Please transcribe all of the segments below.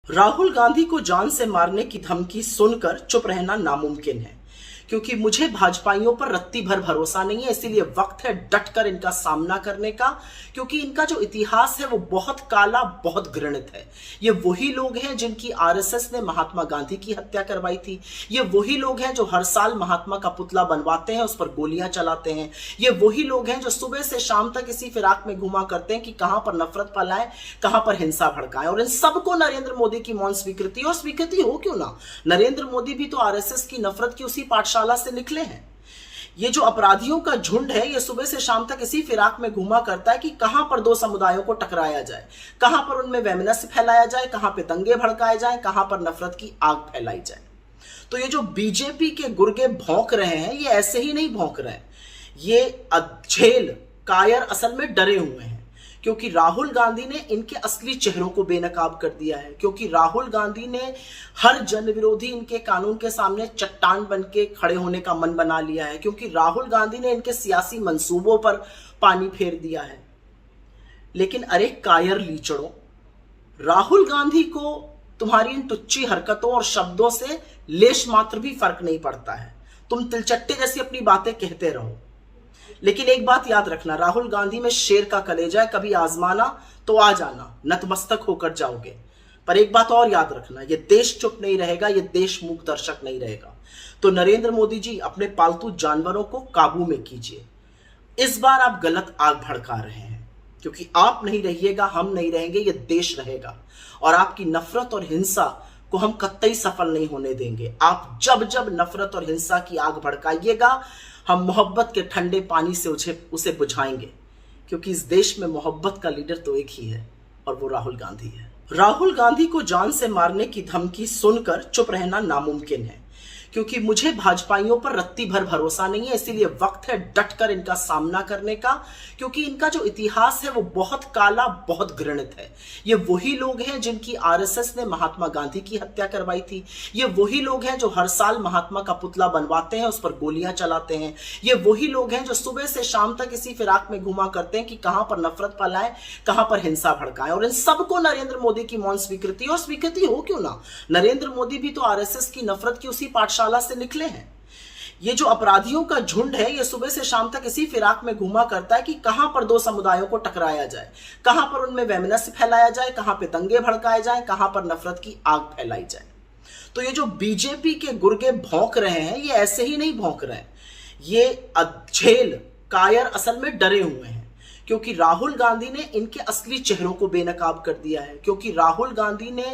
राहुल गांधी को जान से मारने की धमकी सुनकर चुप रहना नामुमकिन है, क्योंकि मुझे भाजपाइयों पर रत्ती भर भरोसा नहीं है। इसीलिए वक्त है डटकर इनका सामना करने का, क्योंकि इनका जो इतिहास है वो बहुत काला, बहुत घृणित है। ये वही लोग हैं जिनकी आरएसएस ने महात्मा गांधी की हत्या करवाई थी। ये वही लोग हैं जो हर साल महात्मा का पुतला बनवाते हैं, उस पर गोलियां चलाते हैं। ये वही लोग हैं जो सुबह से शाम तक इसी फिराक में घुमा करते हैं कि कहां पर नफरत फैलाएं, कहां पर हिंसा भड़काएं। और इन सबको नरेंद्र मोदी की मौन स्वीकृति, और स्वीकृति हो क्यों ना, नरेंद्र मोदी भी तो आरएसएस की नफरत की उसी पाठशाला से निकले हैं। ये जो अपराधियों का झुंड है, ये सुबह से शाम तक इसी फिराक में घूमा करता है कि कहां पर दो समुदायों को टकराया जाए, कहां पर उनमें वैमनस्य फैलाया जाए, कहां पे दंगे भड़काए जाए, कहां पर नफरत की आग फैलाई जाए। तो ये जो बीजेपी के गुर्गे भौंक रहे हैं, ये ऐसे ही नहीं भौंक रहे हैं, ये अधेल कायर असल में डरे हुए हैं, क्योंकि राहुल गांधी ने इनके असली चेहरों को बेनकाब कर दिया है। क्योंकि राहुल गांधी ने हर जन विरोधी इनके कानून के सामने चट्टान बन के खड़े होने का मन बना लिया है। क्योंकि राहुल गांधी ने इनके सियासी मंसूबों पर पानी फेर दिया है। लेकिन अरे कायर लीचड़ों, राहुल गांधी को तुम्हारी इन टुच्ची हरकतों और शब्दों से लेश मात्र भी फर्क नहीं पड़ता है। तुम तिलचट्टे जैसी अपनी बातें कहते रहो, लेकिन एक बात याद रखना, राहुल गांधी में शेर का कलेजा है। कभी आजमाना तो आ जाना, नतमस्तक होकर जाओगे। पर एक बात और याद रखना, ये देश चुप नहीं रहेगा, ये देश मूक दर्शक नहीं रहेगा। तो नरेंद्र मोदी जी, अपने पालतू जानवरों को काबू में कीजिए। इस बार आप गलत आग भड़का रहे हैं, क्योंकि आप नहीं रहिएगा, हम नहीं रहेंगे, ये देश रहेगा। और आपकी नफरत और हिंसा को हम कतई सफल नहीं होने देंगे। आप जब जब नफरत और हिंसा की आग भड़काइएगा, हम मोहब्बत के ठंडे पानी से उसे बुझाएंगे। क्योंकि इस देश में मोहब्बत का लीडर तो एक ही है, और वो राहुल गांधी है। राहुल गांधी को जान से मारने की धमकी सुनकर चुप रहना नामुमकिन है, क्योंकि मुझे भाजपाइयों पर रत्ती भर भरोसा नहीं है। इसीलिए वक्त है डटकर इनका सामना करने का, क्योंकि इनका जो इतिहास है वो बहुत काला, बहुत घृणित है। ये वही लोग हैं जिनकी आरएसएस ने महात्मा गांधी की हत्या करवाई थी। ये वही लोग हैं जो हर साल महात्मा का पुतला बनवाते हैं, उस पर गोलियां चलाते हैं। ये वही लोग हैं जो सुबह से शाम तक इसी फिराक में घुमा करते हैं कि कहां पर नफरत फैलाएं, कहां पर हिंसा भड़काएं। और इन सबको नरेंद्र मोदी की मौन स्वीकृति, और स्वीकृति हो क्यों ना, नरेंद्र मोदी भी तो आरएसएस की नफरत की उसी पाठशाला से निकले हैं। ये जो अपराधियों का झुंड है, ये सुबह से शाम तक इसी फिराक में घुमा करता है कि कहां पर दो समुदायों को टकराया जाए, कहां पर उनमें वैमनस्य फैलाया जाए, कहां पे दंगे भड़काए जाए, कहां पर नफरत की आग फैलाई जाए। तो ये जो बीजेपी के गुर्गे भौंक रहे हैं, ये ऐसे ही नहीं भौंक रहे हैं, ये अधेल कायर असल में डरे हुए हैं। क्योंकि राहुल गांधी ने इनके असली चेहरों को बेनकाब कर दिया है। क्योंकि राहुल गांधी ने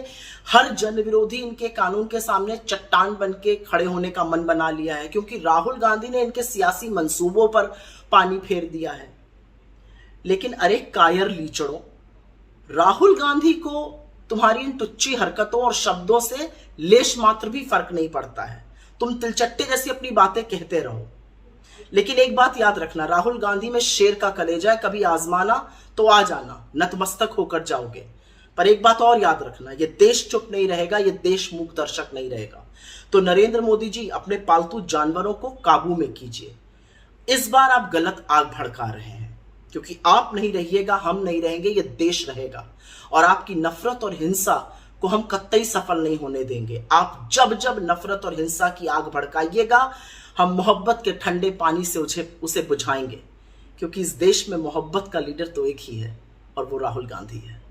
हर जन विरोधी इनके कानून के सामने चट्टान बन के खड़े होने का मन बना लिया है। क्योंकि राहुल गांधी ने इनके सियासी मंसूबों पर पानी फेर दिया है। लेकिन अरे कायर लीचड़ों, राहुल गांधी को तुम्हारी इन टुच्ची हरकतों और शब्दों से लेश मात्र भी फर्क नहीं पड़ता है। तुम तिलचट्टे जैसी अपनी बातें कहते रहो, लेकिन एक बात याद रखना, राहुल गांधी में शेर का कलेजा है। कभी आजमाना तो आ जाना, नतमस्तक होकर जाओगे। पर एक बात और याद रखना, ये देश चुप नहीं रहेगा, ये देश मूक दर्शक नहीं रहेगा। तो नरेंद्र मोदी जी, अपने पालतू जानवरों को काबू में कीजिए। इस बार आप गलत आग भड़का रहे हैं, क्योंकि आप नहीं रहिएगा, हम नहीं रहेंगे, ये देश रहेगा। और आपकी नफरत और हिंसा को हम कतई सफल नहीं होने देंगे। आप जब जब नफरत और हिंसा की आग भड़काइएगा, हम मोहब्बत के ठंडे पानी से उसे बुझाएंगे। क्योंकि इस देश में मोहब्बत का लीडर तो एक ही है, और वो राहुल गांधी है।